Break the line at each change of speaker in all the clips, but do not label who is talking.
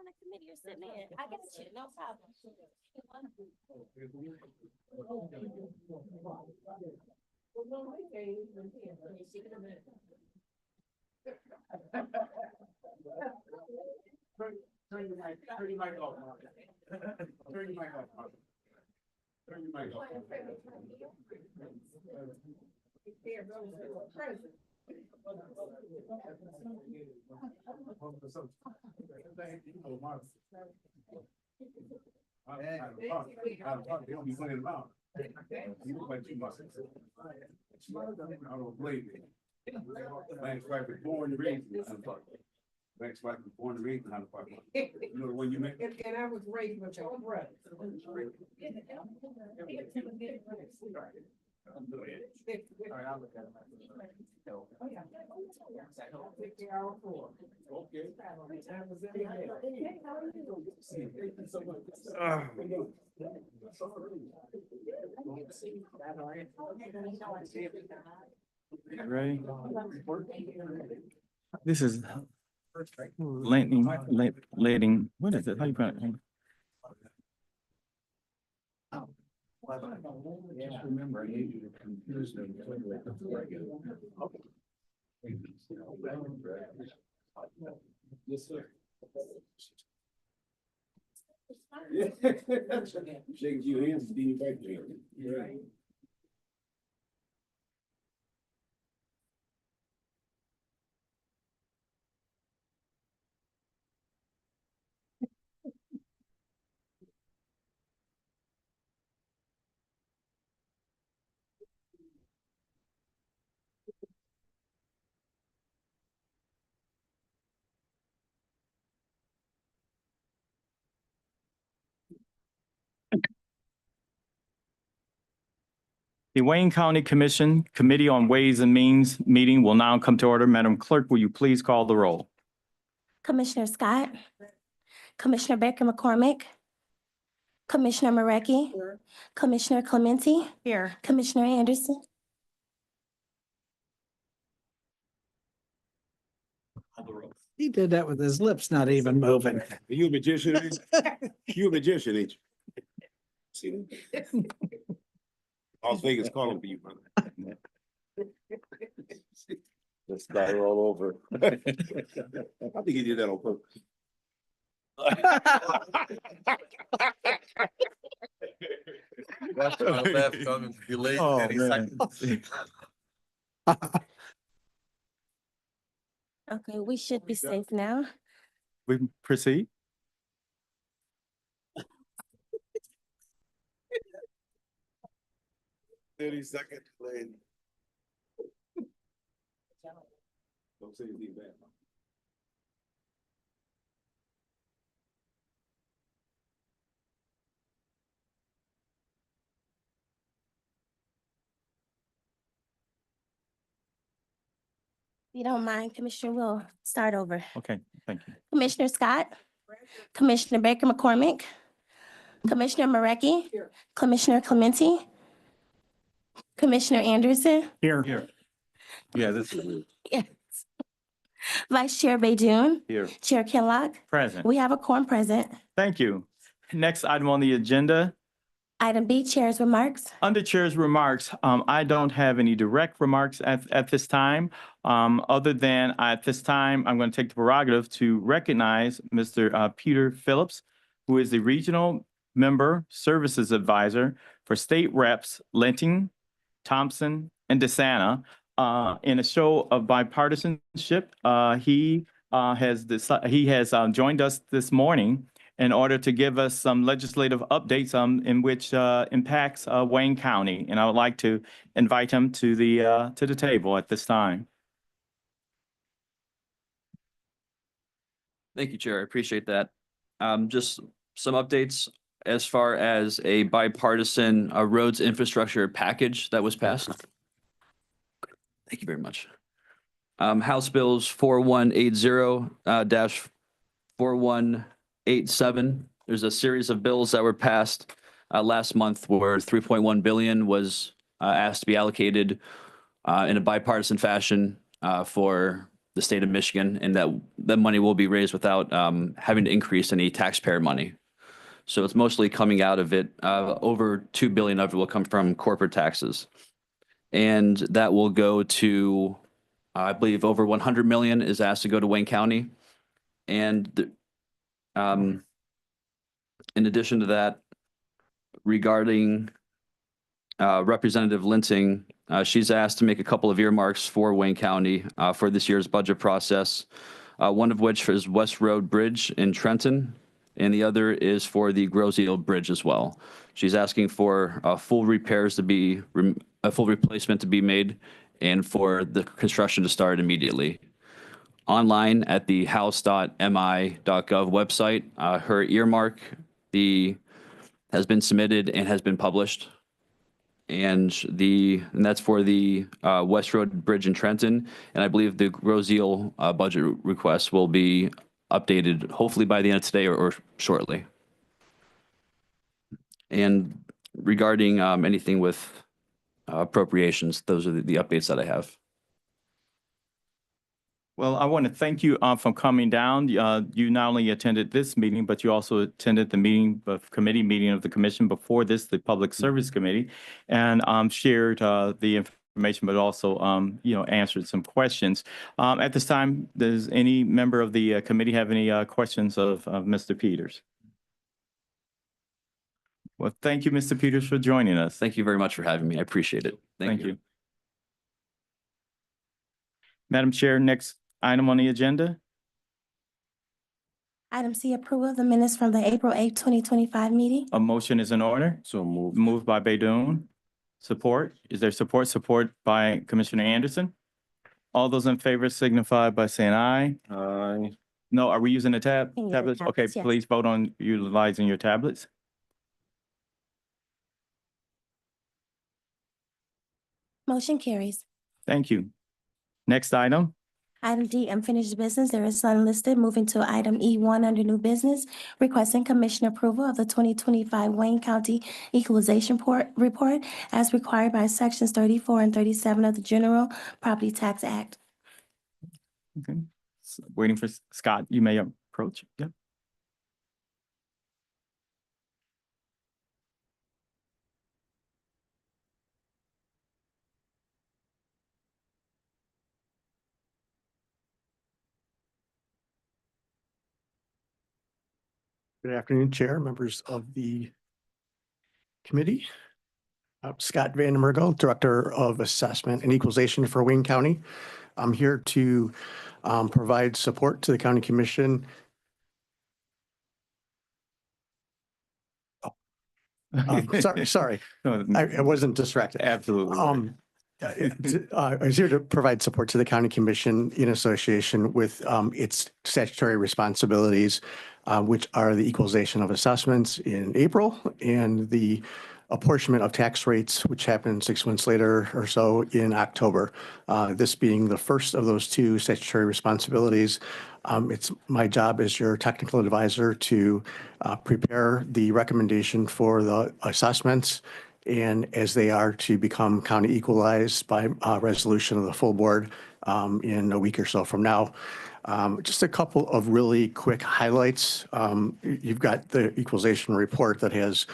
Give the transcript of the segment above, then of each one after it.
on the committee you're sitting in. I got you, no problem.
Turn your mic off, Mark. Turn your mic off, Mark. Turn your mic off. They don't be playing around. You look like you must. I don't blame you. Thanks, wife was born and raised in Hunter Park. Thanks, wife was born and raised in Hunter Park. You know the one you make?
And I was raised with your brother.
All right, I'll look at it. Okay.
Ready? This is Lading, what is it? How you pronounce it?
Just remember, I need you to confuse them. Yes, sir. Shaking your hands, then you back there. Right.
The Wayne County Commission Committee on Ways and Means meeting will now come to order. Madam Clerk, will you please call the roll?
Commissioner Scott, Commissioner Baker McCormick, Commissioner Marecki, Commissioner Clementi. Here. Commissioner Anderson.
He did that with his lips not even moving.
Are you a magician? Ain't you? You a magician, ain't you? See that? Las Vegas calling for you, brother.
Let's start all over.
I think he did that on purpose.
That's our left coming delayed.
Oh,
30
man.
seconds.
Okay, we should be safe now.
We proceed.
Second delayed.
Don't say anything bad.
If you don't mind, Commissioner, we'll start over.
Okay, thank you.
Commissioner Scott, Commissioner Baker McCormick, Commissioner Marecki, Commissioner Clementi, Commissioner Anderson,
Here. Yeah, this is
yes. Vice Chair Baidoon,
here.
Chair Kinlock.
Present.
We have a quorum present.
Thank you. Next item on the agenda,
Item B, Chair's remarks.
under Chair's remarks, I don't have any direct remarks at this time. Other than at this time, I'm going to take the prerogative to recognize Mr. Peter Phillips, who is the Regional Member Services Advisor for State Reps Lenting, Thompson, and DeSana. In a show of bipartisanship, he has joined us this morning in order to give us some legislative updates in which impacts Wayne County. And I would like to invite him to the table at this time.
Thank you, Chair. I appreciate that. Just some updates as far as a bipartisan roads infrastructure package that was passed. Thank you very much. House Bills 4180 4187. There's a series of bills that were passed last month where 3.1 billion was asked to be allocated in a bipartisan fashion for the state of Michigan, and that money will be raised without having to increase any taxpayer money. So it's mostly coming out of it. Over 2 billion of it will come from corporate taxes. And that will go to, I believe, over 100 million is asked to go to Wayne County. And in addition to that, regarding Representative Linting, she's asked to make a couple of earmarks for Wayne County for this year's budget process. One of which is West Road Bridge in Trenton, and the other is for the Groseal Bridge as well. She's asking for full repairs to be, a full replacement to be made, and for the construction to start immediately. Online at the house.mi.gov website, her earmark has been submitted and has been published. And that's for the West Road Bridge in Trenton. And I believe the Groseal budget request will be updated hopefully by the end of today or shortly. And regarding anything with appropriations, those are the updates that I have.
Well, I want to thank you for coming down. You not only attended this meeting, but you also attended the committee meeting of the commission before this, the Public Service Committee, and shared the information, but also answered some questions. At this time, does any member of the committee have any questions of Mr. Peters? Well, thank you, Mr. Peters, for joining us.
Thank you very much for having me. I appreciate it.
Thank you. Madam Chair, next item on the agenda.
Item C, approval of the minutes from the April 8th, 2025 meeting.
A motion is in order.
So moved.
Moved by Baydoun. Support. Is there support? Support by Commissioner Anderson. All those in favor signify by saying aye.
Aye.
No, are we using the
Using the
tablets? Okay,
tablets, yes.
please vote on utilizing your tablets.
Motion carries.
Thank you. Next item.
Item D, unfinished business. There is none listed. Moving to item E1 under new business, requesting commission approval of the 2025 Wayne County Equalization Report as required by sections 34 and 37 of the General Property Tax Act.
Okay. Waiting for Scott. You may approach. Yep.
Good afternoon, Chair, members of the committee. Scott Vandenbergel, Director of Assessment and Equalization for Wayne County. I'm here to provide support to the County Commission. Sorry, I wasn't distracted.
Absolutely.
I was here to provide support to the County Commission in association with its statutory responsibilities, which are the equalization of assessments in April and the apportionment of tax rates, which happened 6 months later or so in October. This being the first of those two statutory responsibilities. It's my job as your technical advisor to prepare the recommendation for the assessments and as they are to become county equalized by resolution of the full board in a week or so from now. Just a couple of really quick highlights. You've got the equalization report that has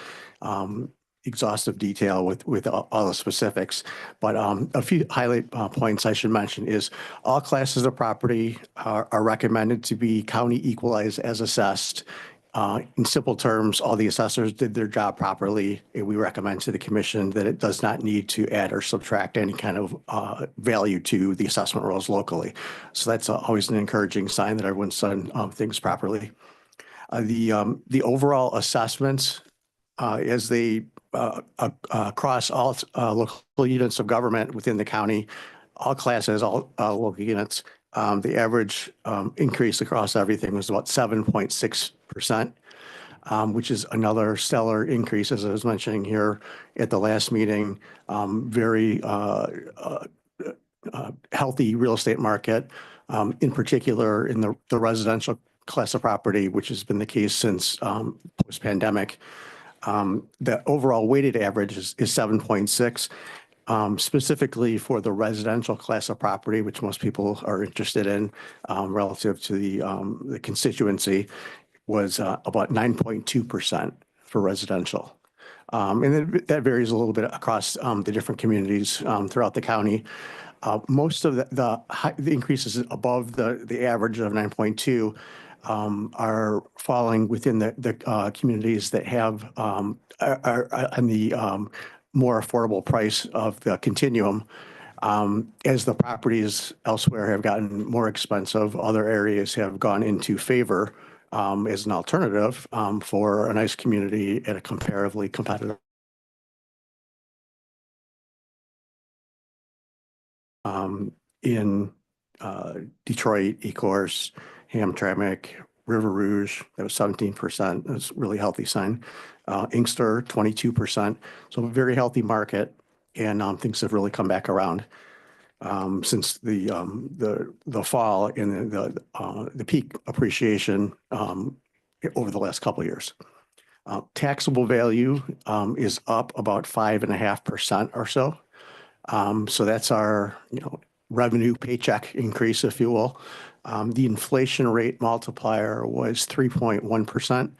exhaustive detail with all the specifics, but a few highlight points I should mention is all classes of property are recommended to be county equalized as assessed. In simple terms, all the assessors did their job properly, and we recommend to the commission that it does not need to add or subtract any kind of value to the assessment rolls locally. So that's always an encouraging sign that everyone's done things properly. The overall assessments, as they across all local units of government within the county, all classes, all local units, the average increase across everything was about 7.6%, which is another stellar increase, as I was mentioning here at the last meeting. Very healthy real estate market, in particular in the residential class of property, which has been the case since post-pandemic. The overall weighted average is 7.6. specifically for the residential class of property, which most people are interested in, relative to the constituency, was about 9.2% for residential. And then that varies a little bit across the different communities throughout the county. Most of the increases above the average of 9.2 are falling within the communities that have are on the more affordable price of the continuum. As the properties elsewhere have gotten more expensive, other areas have gone into favor as an alternative for a nice community at a comparatively competitive. In Detroit, Ecorse, Hamtramck, River Rouge, that was 17%. That's a really healthy sign. Inkster, 22%. So a very healthy market, and things have really come back around since the fall and the peak appreciation over the last couple of years. Taxable value is up about 5.5% or so. So that's our, revenue paycheck increase, if you will. The inflation rate multiplier was 3.1%.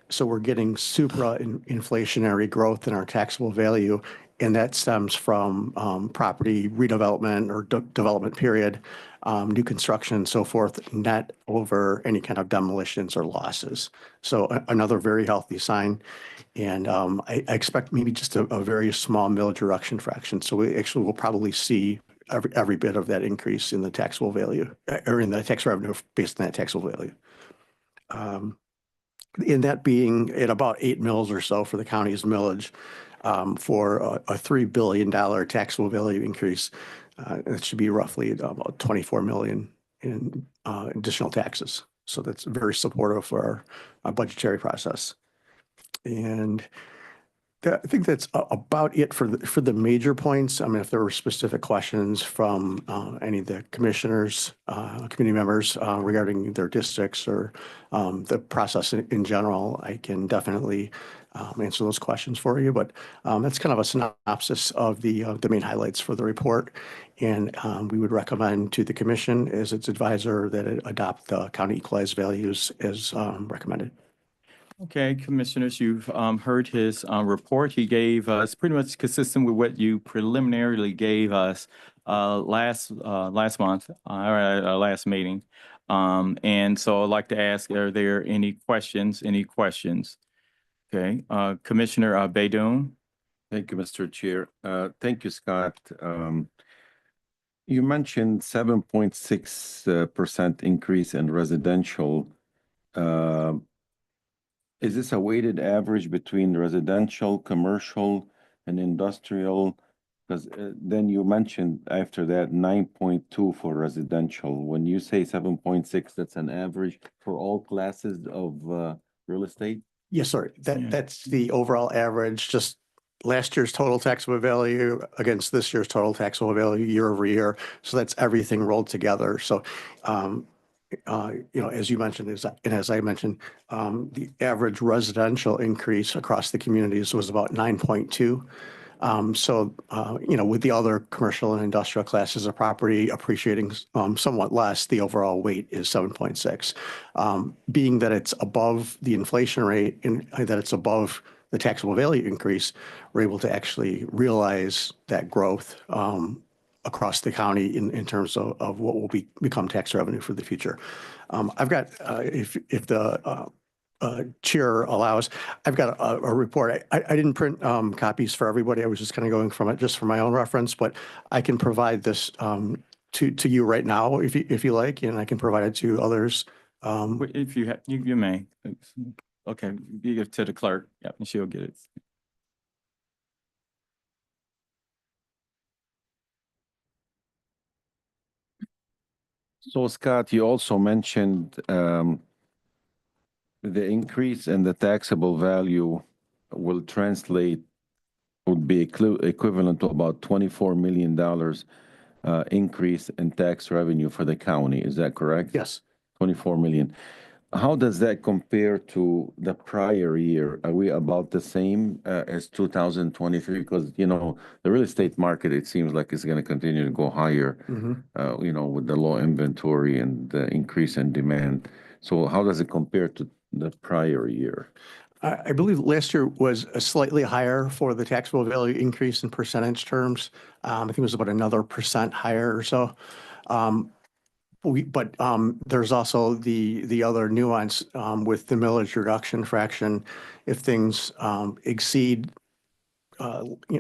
So we're getting inflationary growth in our taxable value, and that stems from property redevelopment or development period, new construction and so forth, net over any kind of demolitions or losses. So another very healthy sign. And I expect maybe just a very small millage reduction fraction. So we actually will probably see every bit of that increase in the taxable value or in the tax revenue based on that taxable value. In that being at about 8 mills or so for the county's millage for a $3 billion taxable value increase, it should be roughly about 24 million in additional taxes. So that's very supportive for our budgetary process. And I think that's about it for the major points. I mean, if there were specific questions from any of the commissioners, committee members regarding their districts or the process in general, I can definitely answer those questions for you. But that's kind of a synopsis of the main highlights for the report. And we would recommend to the commission as its advisor that it adopt the county equalized values as recommended.
Okay, commissioners, you've heard his report. He gave us pretty much consistent with what you preliminarily gave us last month, or last meeting. And so I'd like to ask, are there any questions? Okay, Commissioner Baydoun.
Thank you, Mr. Chair. Thank you, Scott. You mentioned 7.6% increase in residential. Is this a weighted average between residential, commercial, and industrial? Because then you mentioned after that 9.2 for residential. When you say 7.6, that's an average for all classes of real estate?
Yes, sir.
Yeah.
That's the overall average, just last year's total taxable value against this year's total taxable value year over year. So that's everything rolled together. So, as you mentioned, and as I mentioned, the average residential increase across the communities was about 9.2. So, with the other commercial and industrial classes of property appreciating somewhat less, the overall weight is 7.6. Being that it's above the inflation rate and that it's above the taxable value increase, we're able to actually realize that growth across the county in terms of what will become tax revenue for the future. I've got, if the chair allows, I've got a report. I didn't print copies for everybody. I was just kind of going from it just for my own reference, but I can provide this to you right now if you like, and I can provide it to others.
If you have, you may. Okay, you give it to the clerk. Yep, and she'll get it.
So Scott, you also mentioned the increase in the taxable value would be equivalent to about $24 million increase in tax revenue for the county. Is that correct?
Yes.
24 million. How does that compare to the prior year? Are we about the same as 2023? Because, you know, the real estate market, it seems like it's going to continue to go higher, you know, with the low inventory and the increase in demand. So how does it compare to the prior year?
I believe last year was a slightly higher for the taxable value increase in percentage terms. I think it was about another % higher or so. But there's also the other nuance with the millage reduction fraction. If things exceed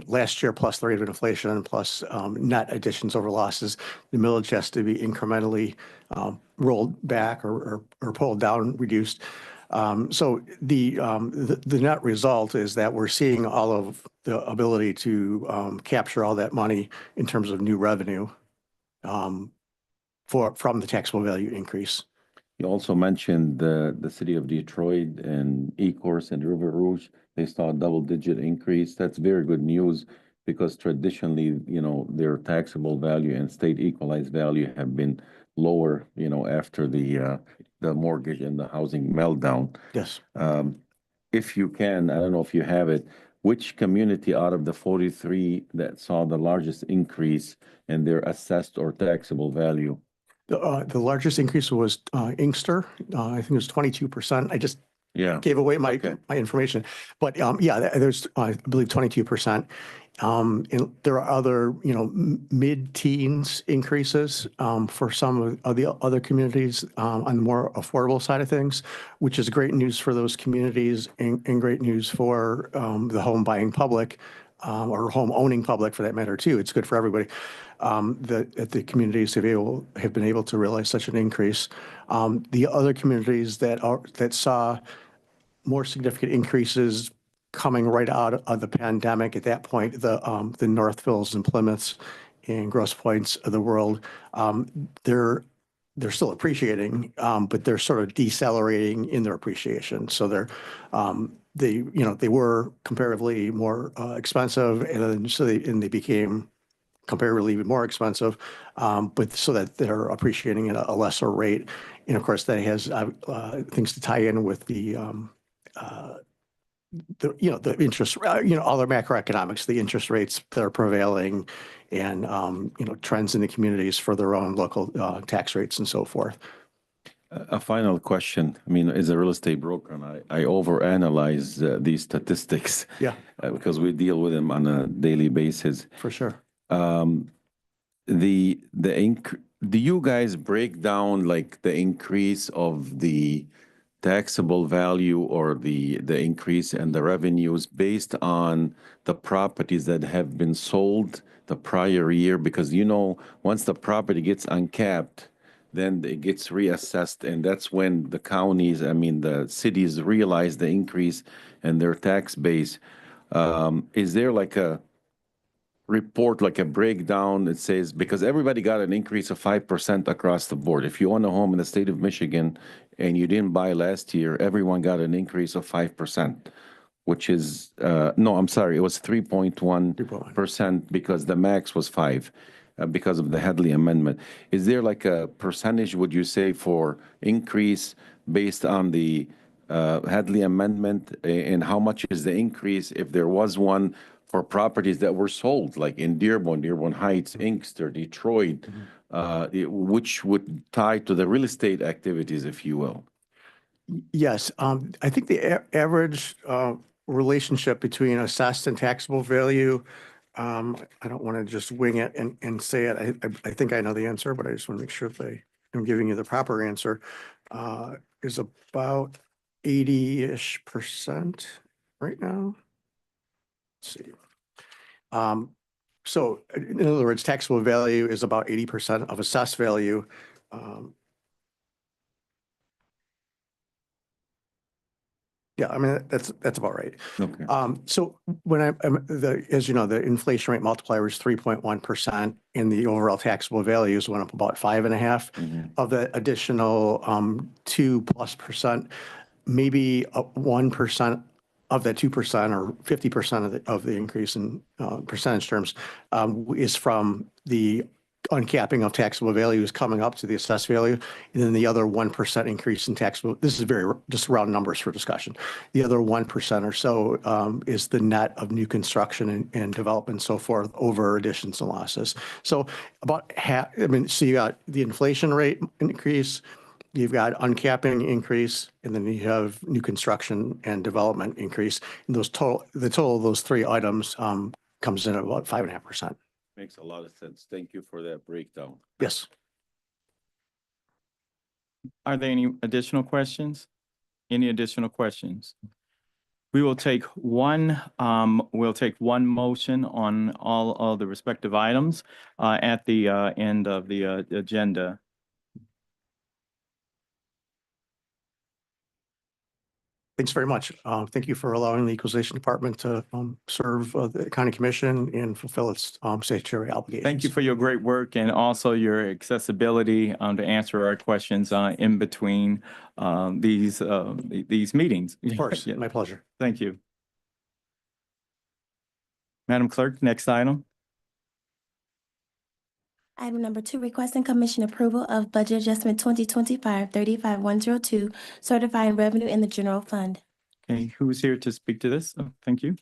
last year plus the rate of inflation plus net additions over losses, the millage has to be incrementally rolled back or pulled down, reduced. So the net result is that we're seeing all of the ability to capture all that money in terms of new revenue from the taxable value increase.
You also mentioned the city of Detroit and Ecorse and River Rouge. They saw a double-digit increase. That's very good news because traditionally, you know, their taxable value and state equalized value have been lower, you know, after the mortgage and the housing meltdown.
Yes.
If you can, I don't know if you have it, which community out of the 43 that saw the largest increase in their assessed or taxable value?
The largest increase was Inkster. I think it was 22%. I just
Yeah.
gave away my
Okay.
my information. But yeah, there's I believe 22%. And there are other, you know, mid-teens increases for some of the other communities on the more affordable side of things, which is great news for those communities and great news for the home buying public or home owning public for that matter too. It's good for everybody that the communities have been able to realize such an increase. The other communities that saw more significant increases coming right out of the pandemic at that point, the Northvilles and Plymouths and Grosse Points of the world, they're still appreciating, but they're sort of decelerating in their appreciation. So they were comparatively more expensive, and then they became comparatively even more expensive, but so that they're appreciating at a lesser rate. And of course, that has things to tie in with the interest, all the macroeconomics, the interest rates that are prevailing and, trends in the communities for their own local tax rates and so forth.
A final question. I mean, as a real estate broker, and I overanalyze these statistics.
Yeah.
Because we deal with them on a daily basis.
For sure.
Do you guys break down like the increase of the taxable value or the increase in the revenues based on the properties that have been sold the prior year? Because, once the property gets uncapped, then it gets reassessed. And that's when the counties, the cities realize the increase in their tax base. Is there like a report, like a breakdown that says, because everybody got an increase of 5% across the board. If you own a home in the state of Michigan and you didn't buy last year, everyone got an increase of 5%, which is, no, I'm sorry, it was 3.1% because the max was 5 because of the Hadley Amendment. Is there like a percentage, would you say, for increase based on the Hadley Amendment, and how much is the increase if there was one for properties that were sold, like in Dearborn Heights, Inkster, Detroit, which would tie to the real estate activities, if you will?
Yes. I think the average relationship between assessed and taxable value, I don't want to just wing it and say it. I think I know the answer, but I just want to make sure that I'm giving you the proper answer, is about 80-ish% right now. Let's see. So in other words, taxable value is about 80% of assessed value. Yeah, that's about right.
Okay.
So when as you know, the inflation rate multiplier is 3.1%, and the overall taxable values went up about 5.5%. Of the additional 2+%, maybe 1% of that 2% or 50% of the increase in percentage terms is from the uncapping of taxable value is coming up to the assessed value. And then the other 1% increase in taxable, this is just round numbers for discussion. The other 1% or so is the net of new construction and development and so forth over additions and losses. So about half, so you got the inflation rate increase, you've got uncapping increase, and then you have new construction and development increase. And the total of those three items comes in at about 5.5%.
Makes a lot of sense. Thank you for that breakdown.
Yes.
Are there any additional questions? Any additional questions? We will take one motion on all of the respective items at the end of the agenda.
Thanks very much. Thank you for allowing the Equalization Department to serve the County Commission and fulfill its statutory obligations.
Thank you for your great work and also your accessibility to answer our questions in between these meetings.
Of course,
Yeah.
my pleasure.
Thank you. Madam Clerk, next item.
Item number 2, requesting commission approval of budget adjustment 2025-35102, certifying revenue in the general fund.
Okay, who's here to speak to this? Oh, thank you.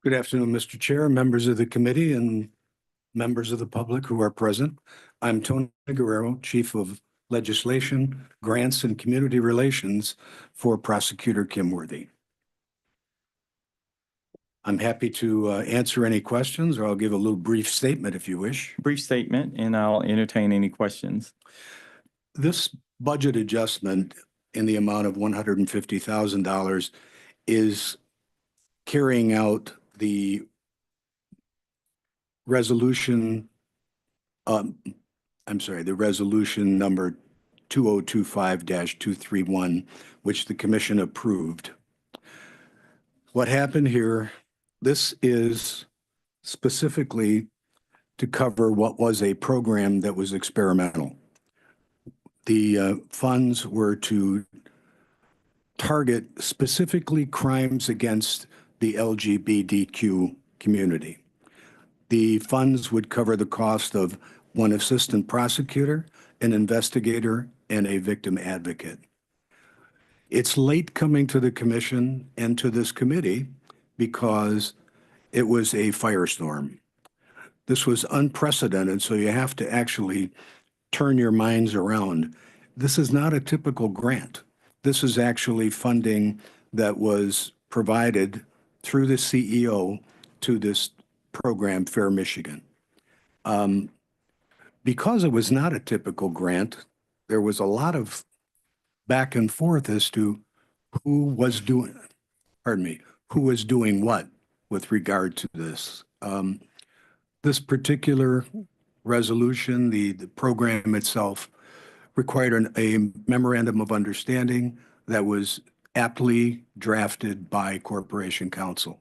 Good afternoon, Mr. Chair, members of the committee, and members of the public who are present. I'm Tony Guerrero, Chief of Legislation, Grants, and Community Relations for Prosecutor Kim Worthy. I'm happy to answer any questions, or I'll give a little brief statement if you wish.
Brief statement, and I'll entertain any questions.
This budget adjustment in the amount of $150,000 is carrying out the resolution, the resolution number 2025-231, which the commission approved. What happened here, this is specifically to cover what was a program that was experimental. The funds were to target specifically crimes against the LGBTQ community. The funds would cover the cost of one assistant prosecutor, an investigator, and a victim advocate. It's late coming to the commission and to this committee because it was a firestorm. This was unprecedented, so you have to actually turn your minds around. This is not a typical grant. This is actually funding that was provided through the CEO to this program, Fair Michigan. Because it was not a typical grant, there was a lot of back and forth as to who was doing what with regard to this. This particular resolution, the program itself, required a memorandum of understanding that was aptly drafted by Corporation Counsel.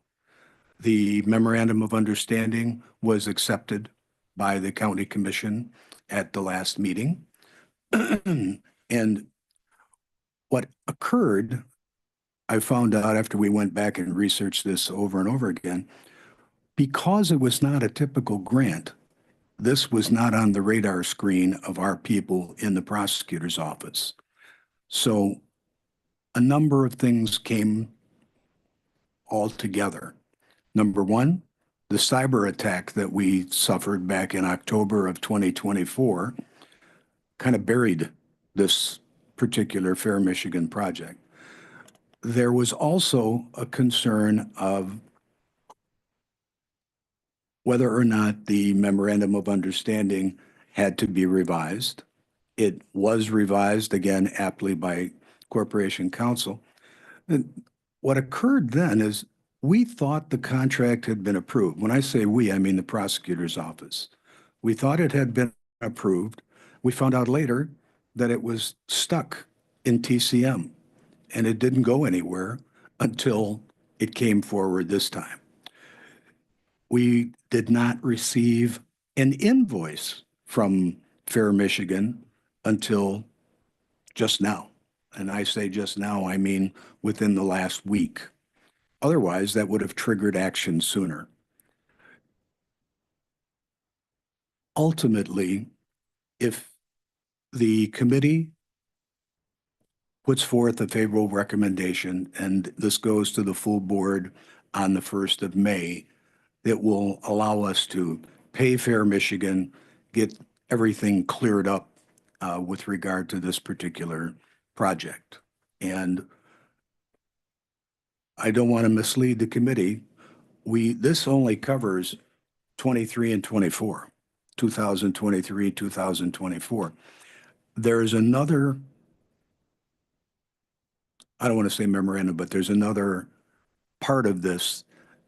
The memorandum of understanding was accepted by the County Commission at the last meeting. And what occurred, I found out after we went back and researched this over and over again, because it was not a typical grant, this was not on the radar screen of our people in the prosecutor's office. So a number of things came all together. Number one, the cyber attack that we suffered back in October of 2024 kind of buried this particular Fair Michigan project. There was also a concern of whether or not the memorandum of understanding had to be revised. It was revised, again, aptly by Corporation Counsel. And what occurred then is we thought the contract had been approved. When I say we, I mean the prosecutor's office. We thought it had been approved. We found out later that it was stuck in TCM and it didn't go anywhere until it came forward this time. We did not receive an invoice from Fair Michigan until just now. And I say just now, I mean within the last week. Otherwise, that would have triggered action sooner. Ultimately, if the committee puts forth a favorable recommendation, and this goes to the full board on the 1st of May, that will allow us to pay Fair Michigan, get everything cleared up with regard to this particular project. And I don't want to mislead the committee. This only covers 23 and 24, 2023, 2024. There is another, I don't want to say memorandum, but there's another part of this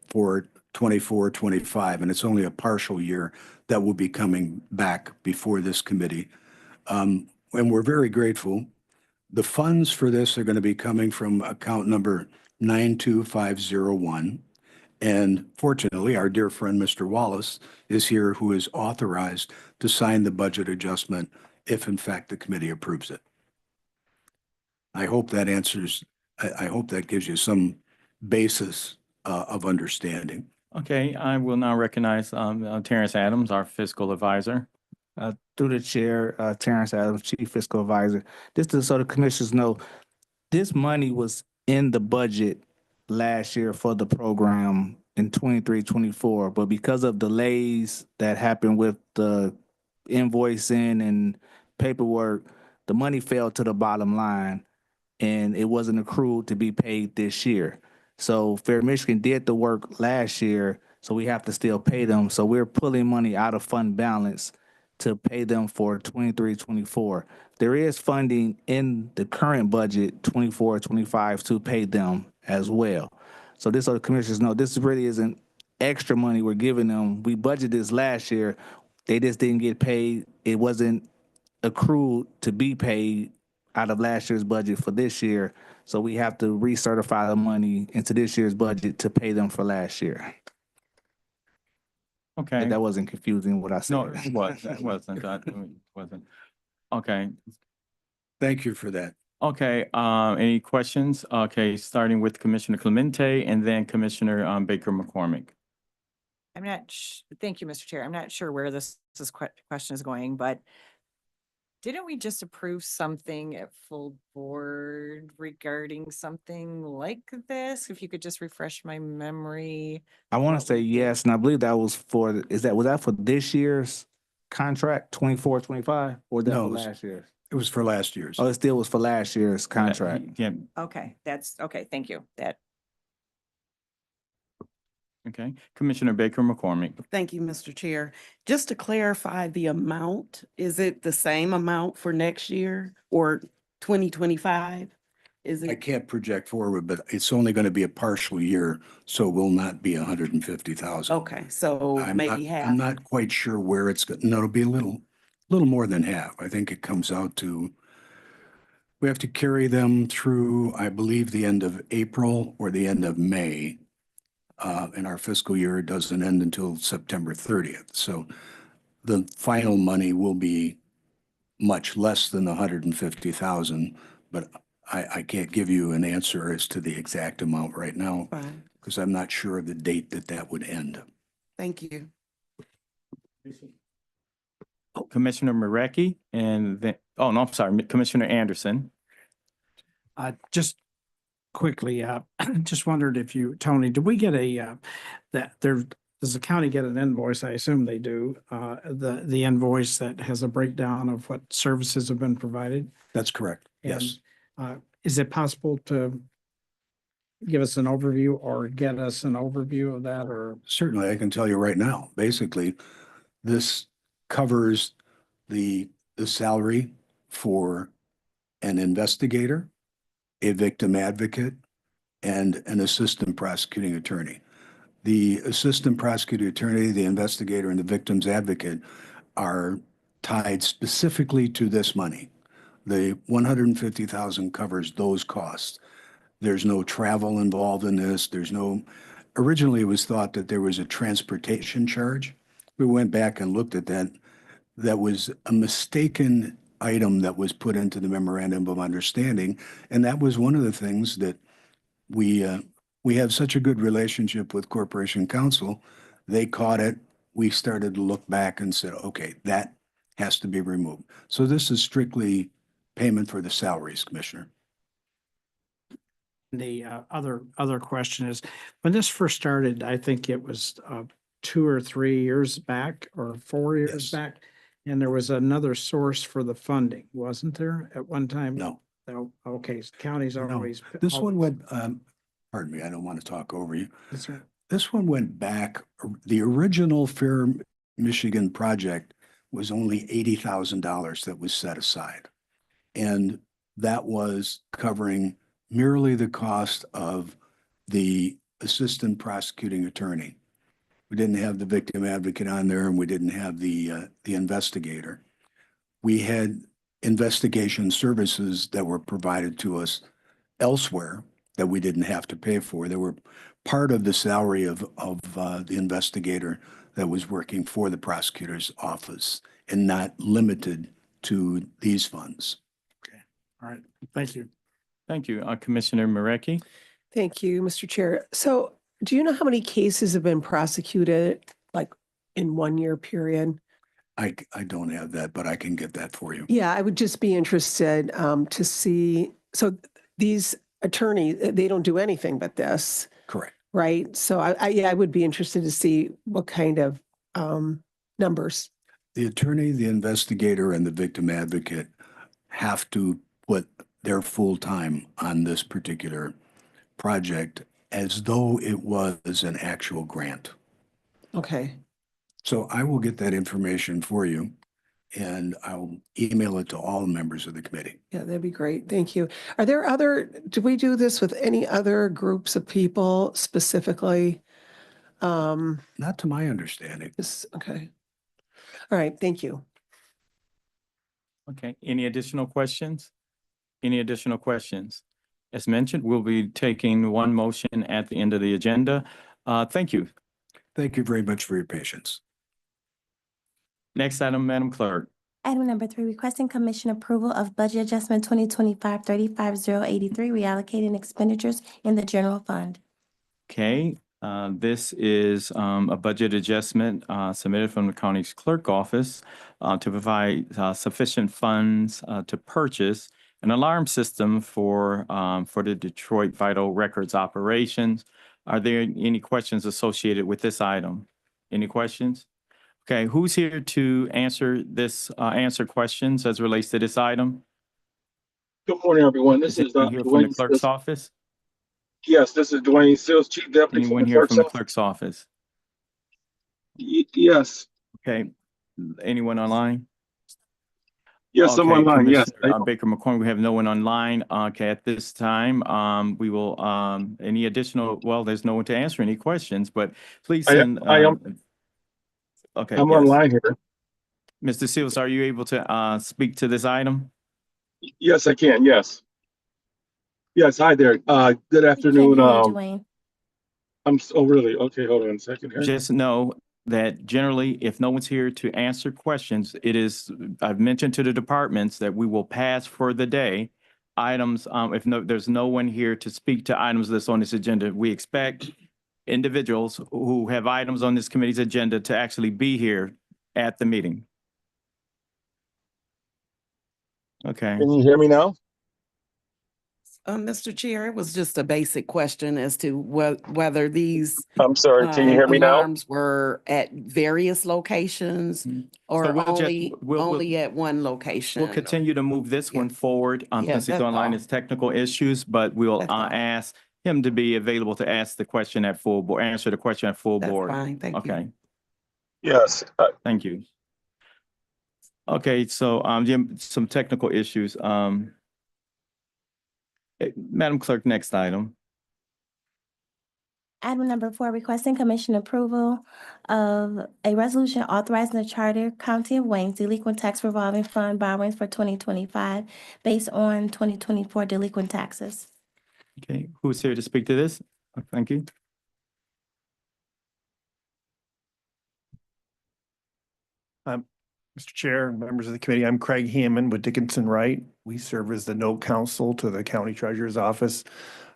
for 24, 25, and it's only a partial year that will be coming back before this committee. And we're very grateful. The funds for this are going to be coming from account number 92501. And fortunately, our dear friend, Mr. Wallace, is here, who is authorized to sign the budget adjustment if in fact the committee approves it. I hope that answers, I hope that gives you some basis of understanding.
Okay, I will now recognize Terrence Adams, our fiscal advisor.
Through the chair, Terrence Adams, Chief Fiscal Advisor. Just so the commissioners know, this money was in the budget last year for the program in 23-24, but because of delays that happened with the invoicing and paperwork, the money fell to the bottom line and it wasn't accrued to be paid this year. So Fair Michigan did the work last year, so we have to still pay them. So we're pulling money out of fund balance to pay them for 23-24. There is funding in the current budget, 24-25, to pay them as well. So this, so the commissioners know, this really isn't extra money we're giving them. We budgeted this last year. They just didn't get paid. It wasn't accrued to be paid out of last year's budget for this year. So we have to recertify the money into this year's budget to pay them for last year.
Okay.
That wasn't confusing what I said.
No, it wasn't. It wasn't. Okay,
Thank you for that.
okay, any questions? Okay, starting with Commissioner Clemente and then Commissioner Baker McCormick.
I'm not, thank you, Mr. Chair. I'm not sure where this question is going, but didn't we just approve something at full board regarding something like this? If you could just refresh my memory.
I want to say yes, and I believe that was for, was that for this year's contract, 24-25, or that
No,
for
it was-
last year's?
It was for last year's.
Oh, it still was for last year's contract.
Yeah,
Okay, that's, okay, thank you. That,
okay. Commissioner Baker McCormick.
Thank you, Mr. Chair. Just to clarify the amount, is it the same amount for next year or 2025? Is
I
it,
can't project forward, but it's only going to be a partial year, so it will not be 150,000.
okay, so maybe half?
I'm not quite sure where it's, no, it'll be a little more than half. I think it comes out to, we have to carry them through, I believe, the end of April or the end of May. And our fiscal year doesn't end until September 30th. So the final money will be much less than the 150,000, but I can't give you an answer as to the exact amount right now
Fine,
because I'm not sure of the date that would end.
thank you.
Commissioner Marecki and then, oh, no, I'm sorry, Commissioner Anderson.
Just quickly, just wondered if you, Tony, did we get does the county get an invoice? I assume they do. The invoice that has a breakdown of what services have been provided?
That's correct. Yes.
Is it possible to give us an overview or get us an overview of that, or?
Certainly, I can tell you right now. Basically, this covers the salary for an investigator, a victim advocate, and an assistant prosecuting attorney. The assistant prosecuting attorney, the investigator, and the victim's advocate are tied specifically to this money. The 150,000 covers those costs. There's no travel involved in this. Originally it was thought that there was a transportation charge. We went back and looked at that. That was a mistaken item that was put into the memorandum of understanding. And that was one of the things that we have such a good relationship with Corporation Counsel. They caught it. We started to look back and said, okay, that has to be removed. So this is strictly payment for the salaries, Commissioner.
The other question is, when this first started, I think it was 2 or 3 years back or 4 years
Yes.
back. And there was another source for the funding, wasn't there, at one time?
No,
No, okay, counties
no.
always.
This one went, pardon me, I don't want to talk over you.
That's right.
This one went back, the original Fair Michigan project was only $80,000 that was set aside. And that was covering merely the cost of the assistant prosecuting attorney. We didn't have the victim advocate on there, and we didn't have the investigator. We had investigation services that were provided to us elsewhere that we didn't have to pay for. They were part of the salary of the investigator that was working for the prosecutor's office and not limited to these funds.
All right, thank you.
Thank you. Commissioner Marecki?
Thank you, Mr. Chair. So do you know how many cases have been prosecuted, like in 1 year period?
I don't have that, but I can get that for you.
Yeah, I would just be interested to see, so these attorneys, they don't do anything but this,
Correct.
right? So I would be interested to see what kind of numbers.
The attorney, the investigator, and the victim advocate have to put their full time on this particular project as though it was an actual grant.
Okay.
So I will get that information for you, and I'll email it to all members of the committee.
Yeah, that'd be great. Thank you. Are there do we do this with any other groups of people specifically?
Not to my understanding.
Okay. All right, thank you.
Okay, any additional questions? Any additional questions? As mentioned, we'll be taking one motion at the end of the agenda. Thank you.
Thank you very much for your patience.
Next item, Madam Clerk.
Item number 3, requesting commission approval of budget adjustment 2025-35083, reallocating expenditures in the general fund.
Okay, this is a budget adjustment submitted from the county's clerk office to provide sufficient funds to purchase an alarm system for the Detroit Vital Records operations. Are there any questions associated with this item? Any questions? Okay, who's here to answer questions as relates to this item?
Good morning, everyone. This is
anyone here from the
Dwayne
clerk's
Seals.
office?
Yes, this is Dwayne Seals, Chief Deputy from
Anyone
the
here
Clerk's
from the
Office.
clerk's office?
Yes,
Okay, anyone online?
yes, I'm
Okay,
online. Yes.
Commissioner, Baker McCormick, we have no one online. Okay, at this time, we will, any additional, well, there's no one to answer any questions, but please send.
I am.
Okay.
I'm
yes.
online here.
Mr. Seals, are you able to speak to this item?
Yes, I can. Yes. Yes. Hi there. Good afternoon.
Dwayne.
Oh, really? Okay. Hold on a second here.
Just know that generally, if no one's here to answer questions, I've mentioned to the departments that we will pass for the day items. There's no one here to speak to items that's on this agenda. We expect individuals who have items on this committee's agenda to actually be here at the meeting. Okay.
Can you hear me now?
Mr. Chair, it was just a basic question as to whether these
I'm sorry. Can you hear me now?
alarms were at various locations or
So we'll just-
only at one location.
We'll continue to move this one forward
Yeah,
since it's
that's
online,
all.
it's technical issues, but we'll
That's all.
ask him to be available to ask the question at full board, answer the question at full
That's
board.
fine, thank you.
Okay,
Yes.
thank you. Okay, so Jim, some technical issues. Madam Clerk, next item.
Item number 4, requesting commission approval of a resolution authorizing the Charter County of Wayne's delinquent tax revolving fund borrowings for 2025 based on 2024 delinquent taxes.
Okay, who's here to speak to this? Thank you.
Mr. Chair, members of the committee, I'm Craig Hammond with Dickinson Wright. We serve as the note counsel to the county treasurer's office.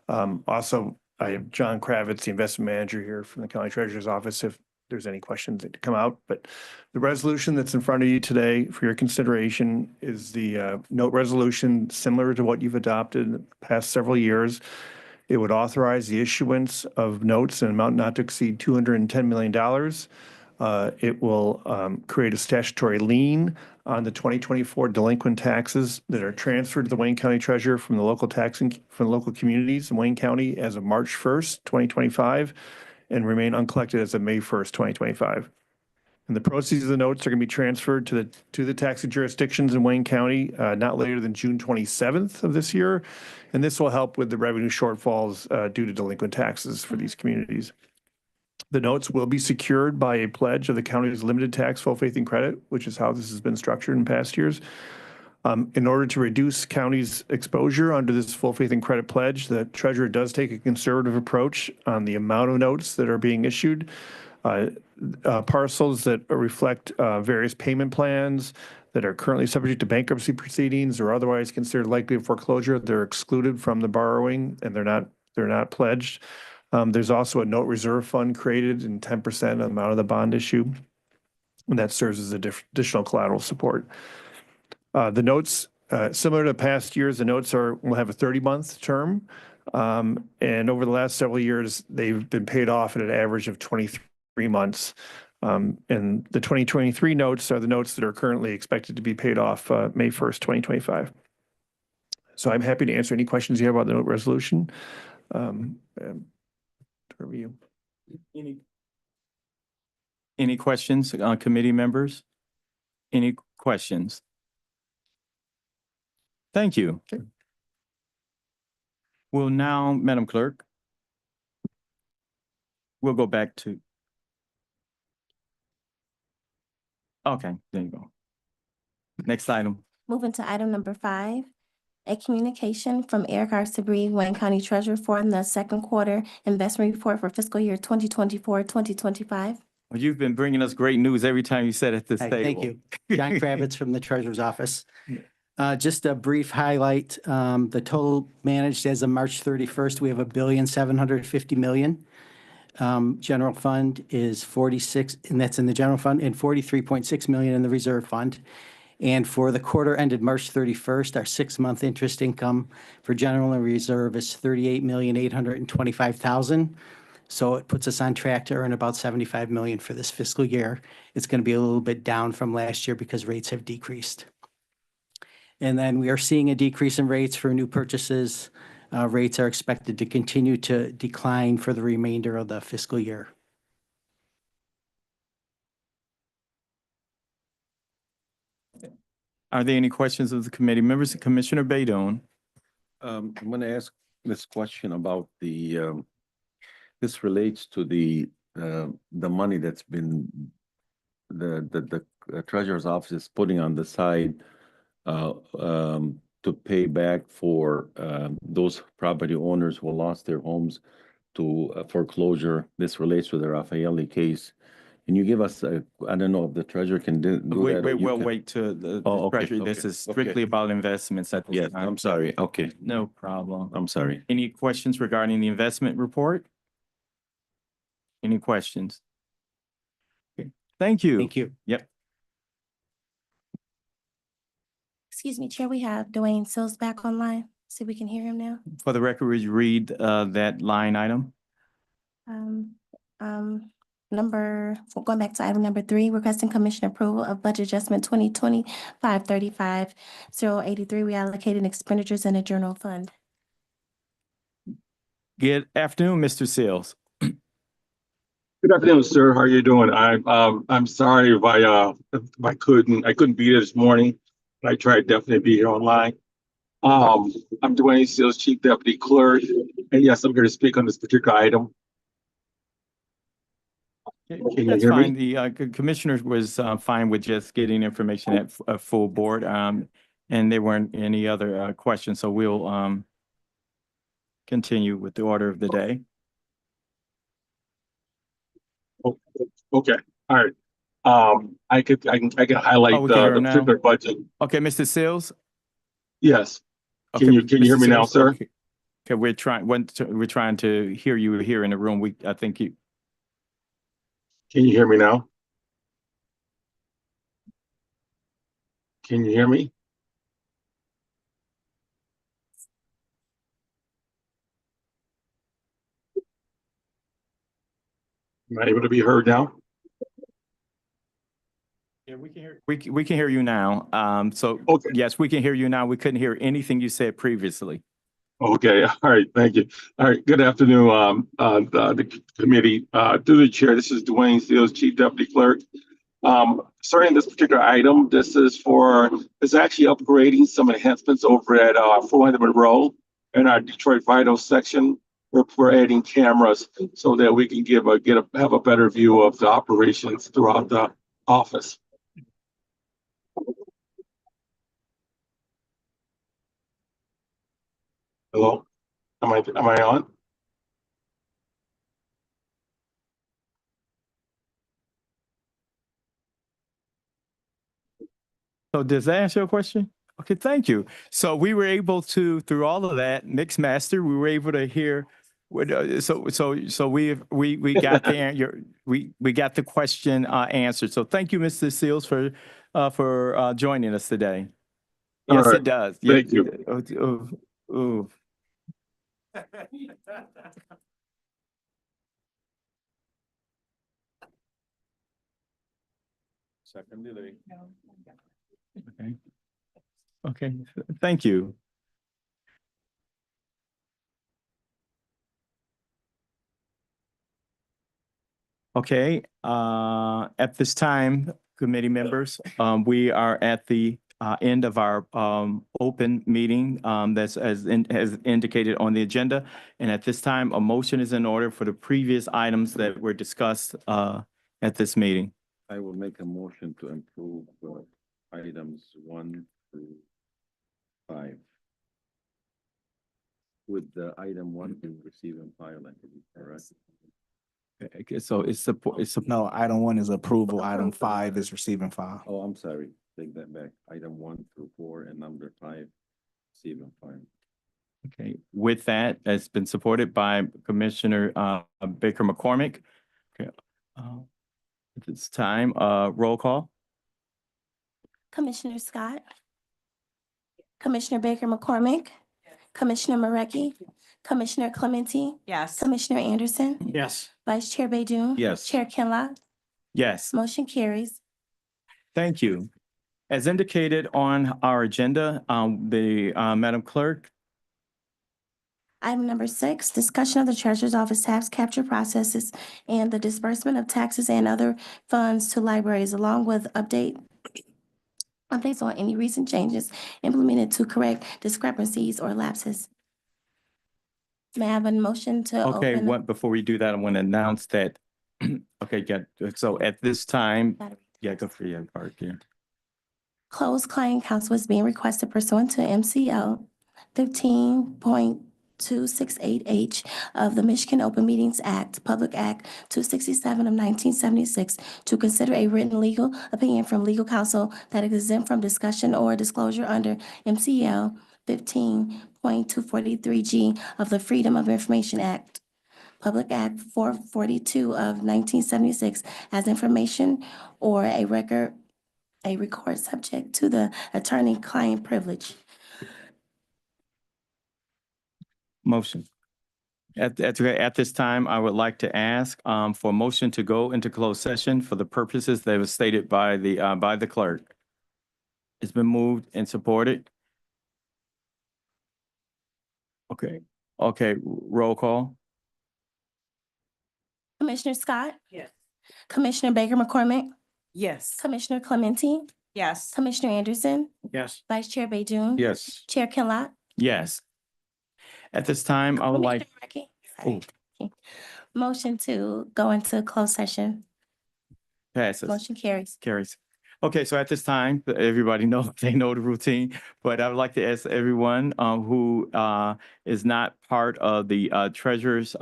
Also, I have John Kravitz, the investment manager here from the county treasurer's office, if there's any questions that come out. But the resolution that's in front of you today for your consideration is the note resolution similar to what you've adopted in the past several years. It would authorize the issuance of notes in an amount not to exceed $210 million. It will create a statutory lien on the 2024 delinquent taxes that are transferred to the Wayne County Treasurer from the local from the local communities in Wayne County as of March 1st, 2025, and remain uncollected as of May 1st, 2025. And the proceeds of the notes are going to be transferred to the taxing jurisdictions in Wayne County not later than June 27th of this year. And this will help with the revenue shortfalls due to delinquent taxes for these communities. The notes will be secured by a pledge of the county's limited tax full faith and credit, which is how this has been structured in past years. In order to reduce county's exposure under this full faith and credit pledge, the treasurer does take a conservative approach on the amount of notes that are being issued. Parcels that reflect various payment plans that are currently subject to bankruptcy proceedings or otherwise considered likely of foreclosure, they're excluded from the borrowing and they're not pledged. There's also a note reserve fund created in 10% of the amount of the bond issue, and that serves as additional collateral support. The notes, similar to past years, the notes will have a 30-month term, and over the last several years, they've been paid off at an average of 23 months. And the 2023 notes are the notes that are currently expected to be paid off May 1st, 2025. So I'm happy to answer any questions you have about the note resolution. Review.
Any questions, committee members? Any questions? Thank you.
Okay.
Well, now, Madam Clerk, we'll go back to. Okay, there you go. Next item.
Moving to item number 5, a communication from Eric R. Sabri, Wayne County Treasurer, for the second quarter investment report for fiscal year 2024-2025.
Well, you've been bringing us great news every time you sit at this
Hi,
table.
thank you. John Kravitz from the Treasurer's Office. Just a brief highlight, the total managed as of March 31st, we have $1,750,000,000. General fund is 46, and that's in the general fund, and 43.6 million in the reserve fund. And for the quarter ended March 31st, our 6-month interest income for general and reserve is 38,825,000. So it puts us on track to earn about 75 million for this fiscal year. It's going to be a little bit down from last year because rates have decreased. And then we are seeing a decrease in rates for new purchases. Rates are expected to continue to decline for the remainder of the fiscal year.
Are there any questions of the committee members? Commissioner Baydun.
I'm going to ask this question about this relates to the money that's been the treasurer's office is putting on the side to pay back for those property owners who lost their homes to foreclosure. This relates to the Raffaelli case. Can you give us I don't know if the treasurer can do that.
We'll wait to the
okay,
treasury. This is strictly about investments at this
Yes,
time.
I'm sorry. Okay,
No problem.
I'm sorry.
Any questions regarding the investment report? Any questions? Okay. Thank you.
Thank you.
Yep.
Excuse me, Chair, we have Dwayne Sills back online. See if we can hear him now.
For the record, would you read that line item?
Going back to item number 3, requesting commission approval of budget adjustment 2020-535-083, reallocating expenditures in a general fund.
Good afternoon, Mr. Sills.
Good afternoon, sir. How are you doing? I'm sorry if I couldn't be there this morning. I tried definitely to be here online. I'm Dwayne Sills, Chief Deputy Clerk, and yes, I'm here to speak on this particular item. Can you
That's
hear
fine.
me?
The commissioner was fine with just getting information at a full board, and there weren't any other questions, so we'll continue with the order of the day.
Okay. All right. I can
Oh,
highlight
we can hear
the
him now?
particular budget.
Okay, Mr. Sills?
Yes.
Okay,
Can you hear
Mr.
me now,
Sills,
sir?
okay. Okay, we're trying to hear you here in the room. I think you,
Can you hear me now? Can you hear me? Am I able to be heard now?
yeah, we can hear, we can hear you now. So
Okay.
yes, we can hear you now. We couldn't hear anything you said previously.
Okay, all right, thank you. All right, good afternoon, the committee. Through the chair, this is Dwayne Seals, Chief Deputy Clerk. Starting this particular item, this is actually upgrading some enhancements over at 400 Monroe in our Detroit Vital section. We're adding cameras so that we can have a better view of the operations throughout the office. Hello, am I on?
So does that answer your question? Okay, thank you. So we were able to, through all of that, Mix Master, we were able to hear. So we got we got the question answered. So thank you, Mr. Seals, for joining us today.
All
Yes,
right.
it does.
Thank
Yeah,
you.
oh. Okay. Okay, thank you. Okay, at this time, committee members, we are at the end of our open meeting that's as indicated on the agenda. And at this time, a motion is in order for the previous items that were discussed at this meeting.
I will make a motion to improve items 1 through 5. With the item 1 to receive and file entity, correct?
Okay, so it's
No, item 1 is approval, item 5 is receiving file.
Oh, I'm sorry. Take that back. Item 1 through 4 and number 5, receive and file.
okay. With that, it's been supported by Commissioner Baker McCormick. Okay. At this time, roll call.
Commissioner Scott, Commissioner Baker McCormick, Commissioner Marecki, Commissioner Clementi,
Yes.
Commissioner Anderson,
Yes.
Vice Chair Baydoun.
Yes.
Chair Kinlaw.
Yes.
Motion carries.
Thank you. As indicated on our agenda, Madam Clerk,
Item number 6, discussion of the Treasurer's Office tax capture processes and the disbursement of taxes and other funds to libraries, along with updates on any recent changes implemented to correct discrepancies or lapses. May I have a motion to
okay,
open?
before we do that, I want to announce that, okay, yeah, so at this time, yeah, go for your part, yeah.
Closed client counsel is being requested pursuant to MCL 15.268H of the Michigan Open Meetings Act, Public Act 267 of 1976, to consider a written legal opinion from legal counsel that is exempt from discussion or disclosure under MCL 15.243G of the Freedom of Information Act, Public Act 442 of 1976, as information or a record subject to the attorney-client privilege.
Motion. At this time, I would like to ask for a motion to go into closed session for the purposes that was stated by the clerk. It's been moved and supported. Okay, roll call.
Commissioner Scott,
Yes.
Commissioner Baker McCormick,
Yes.
Commissioner Clementi,
Yes.
Commissioner Anderson,
Yes.
Vice Chair Baydoun.
Yes.
Chair Kinlaw.
Yes. At this time, I would like,
Commissioner Marecki,
oh,
motion to go into closed session.
passes.
Motion carries.
Carries. Okay, so at this time, everybody they know the routine, but I would like to ask everyone who is not part of the treasurer's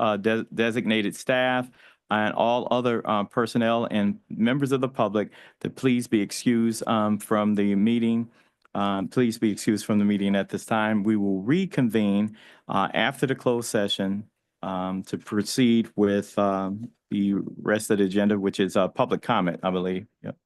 designated staff and all other personnel and members of the public to please be excused from the meeting. Please be excused from the meeting at this time. We will reconvene after the closed session to proceed with the rest of the agenda, which is public comment, I believe. Yep.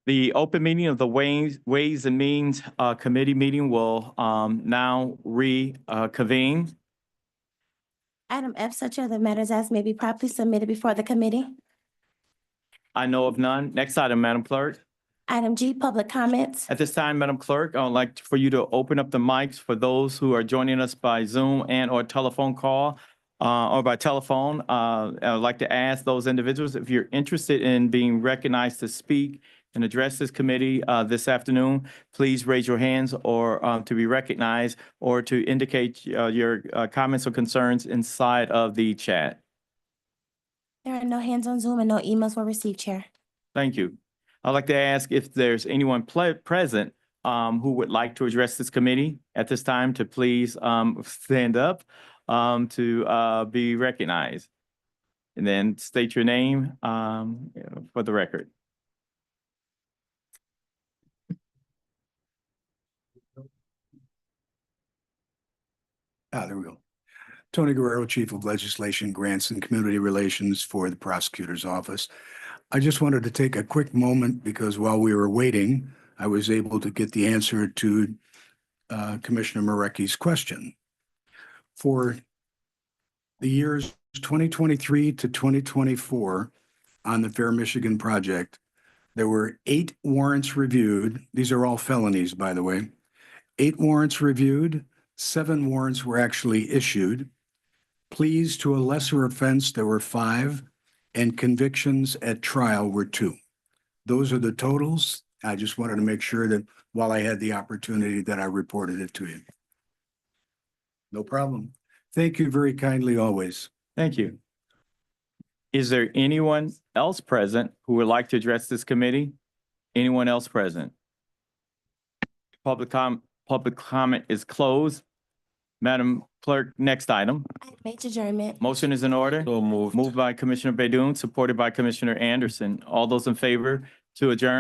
The open meeting of the Ways and Means Committee meeting will now reconvene.
Item F, such other matters as may be properly submitted before the committee.
I know of none. Next item, Madam Clerk.
Item G, public comments.
At this time, Madam Clerk, I would like for you to open up the mics for those who are joining us by Zoom and or telephone call or by telephone. I would like to ask those individuals, if you're interested in being recognized to speak and address this committee this afternoon, please raise your hands or to be recognized or to indicate your comments or concerns inside of the chat.
There are no hands on Zoom and no emails were received, Chair.
Thank you. I'd like to ask if there's anyone present who would like to address this committee at this time to please stand up to be recognized. And then state your name for the record.
There we go. Tony Guerrero, Chief of Legislation, Grants and Community Relations for the Prosecutor's Office. I just wanted to take a quick moment because while we were waiting, I was able to get the answer to Commissioner Marecki's question. For the years 2023 to 2024 on the Fair Michigan project, there were 8 warrants reviewed. These are all felonies, by the way. 8 warrants reviewed, 7 warrants were actually issued. Pleas to a lesser offense, there were 5, and convictions at trial were 2. Those are the totals. I just wanted to make sure that while I had the opportunity that I reported it to you. No problem. Thank you very kindly always.
Thank you. Is there anyone else present who would like to address this committee? Anyone else present? Public comment is closed. Madam Clerk, next item.
Major adjournment.
Motion is in order.
So moved.
Moved by Commissioner Baydun, supported by Commissioner Anderson. All those in favor to adjourn?